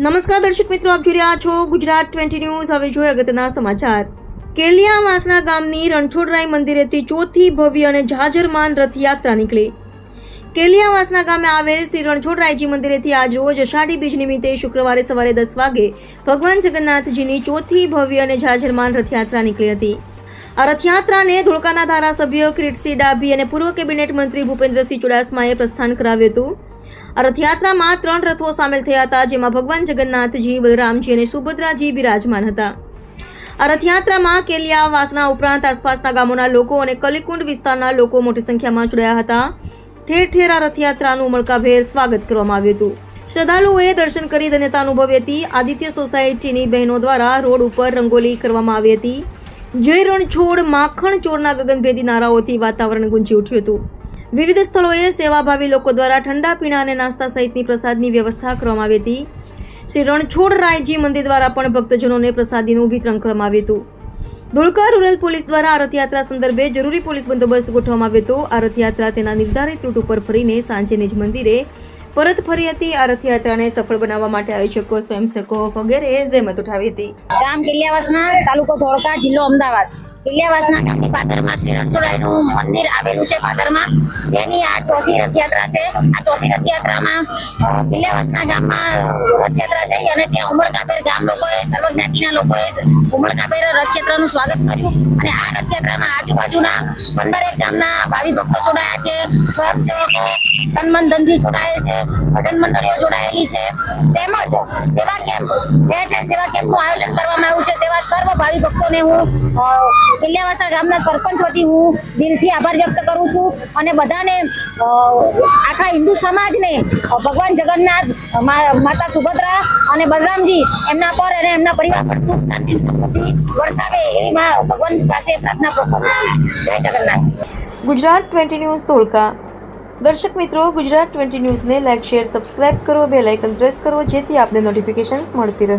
નમસ્કાર દર્શક મિત્રો, આપ જોઈ રહ્યા છો ગુજરાત 20 ન્યૂઝ। હવે જોઈએ અગત્યના સમાચાર। કેલિયાવાસના ગામની રણછોડરાય મંદિરેથી ચોથી ભવ્ય અને જાજરમાન રથયાત્રા નીકળી। કેલિયાવાસના ગામે આવેલ શ્રી રણછોડરાયજી મંદિરેથી આજ રોજ અષાઢી બીજ નિમિત્તે શુક્રવારે સવારે 10 વાગે ભગવાન જગન્નાથજીની ચોથી ભવ્ય અને જાજરમાન રથયાત્રા નીકળી હતી। આ રથયાત્રાને ધોળકાના ધારાસભ્ય કિરીટસિંહ ડાભી અને પૂર્વ કેબિનેટ મંત્રી ભૂપેન્દ્રસિંહ ચુડાસમાએ પ્રસ્થાન કરાવ્યું હતું। આ રથયાત્રામાં 3 રથો સામેલ થયા હતા, જેમાં ભગવાન જગન્નાથજી, બલરામજી અને સુભદ્રાજી બિરાજમાન હતા। આ રથયાત્રામાં કેલિયાવાસના ઉપરાંત આસપાસના ગામોના લોકો અને કલીકુંડ વિસ્તારના લોકો મોટી સંખ્યામાં જોડાયા હતા। ઠેર ઠેર આ રથયાત્રાનું ઉમળકાભેર સ્વાગત કરવામાં આવ્યું હતું। શ્રદ્ધાળુઓએ દર્શન કરી ધન્યતા અનુભવી હતી। આદિત્ય સોસાયટીની બહેનો દ્વારા રોડ ઉપર રંગોલી કરવામાં આવી હતી। જય રણછોડ, માખણ ચોરના ગગનભેદી નારાઓથી વાતાવરણ ગુંજી ઉઠ્યું હતું। વિવિધ સ્થળોએ સેવાભાવી લોકો દ્વારા ઠંડા પીણા અને નાસ્તા સહિતની પ્રસાદની વ્યવસ્થા કરવામાં આવી હતી। શ્રી રણછોડરાયજી મંદિર દ્વારા પણ ભક્તજનોને પ્રસાદીનું વિતરણ કરવામાં આવ્યું હતું। ધોળકા રૂરલ પોલીસ દ્વારા આ રથયાત્રા સંદર્ભે જરૂરી પોલીસ બંદોબસ્ત ગોઠવવામાં આવ્યો હતો। આ રથયાત્રા તેના નિર્ધારિત રૂટ ઉપર ફરીને સાંજે નિજ મંદિરે પરત ફરી હતી। આ રથયાત્રાને સફળ બનાવવા માટે આયોજકો, સ્વયંસેવકો વગેરે જહેમત ઉઠાવી હતી। ગામ કેલિયાવાસના, તાલુકો ધોળકા, જિલ્લો અમદાવાદ। કેલિયાવાસના ગામની પાદરમાં શ્રી રણછોડરાયનું મંદિર આવેલું છે પાદરમાં, જેની આ ચોથી રથયાત્રા છે। આ ચોથી રથયાત્રામાં કેલિયાવાસના ગામમાં રથયાત્રા જઈ અને ત્યાં ઉમળકાભેર ગામ લોકોએ, સર્વ જ્ઞાતિના લોકોએ ઉમળકાભેર રથયાત્રાનું સ્વાગત કર્યું। અને આ રથયાત્રામાં આજુબાજુના 15 ગામના ભાવિ ભક્તો જોડાયા છે, સ્વયંસેવકો, તન-મન ધનથી જોડાયેલ છે, ભજન મંડળીઓ જોડાયેલી છે, તેમજ સેવા કેમ્પ, ઠેર સેવા કેમ્પનું આયોજન કરવામાં આવ્યું છે। તેવા સર્વ ભાવિ ભક્તોને હું કેલિયાવાસના ગામના સરપંચ વતી હું દિલથી આભાર વ્યક્ત કરું છું અને બધાને, આખા હિન્દુ સમાજને ભગવાન જગન્નાથ, માતા સુભદ્રા અને બલરામજી એમના પર અને એમના પરિવાર પર સુખ, શાંતિ, સમૃદ્ધિ વરસાવે એવી ભગવાન પાસે પ્રાર્થના કરું છું। જય જગન્નાથ। ગુજરાત 20 ન્યૂઝ ધોળકા। દર્શક મિત્રો, ગુજરાત 20 ન્યૂઝને લાઇક, શેર, સબસ્ક્રાઇબ કરો, બેલ આઇકન પ્રેસ કરો, જેથી આપને નોટિફિકેશન્સ મળતી રહે।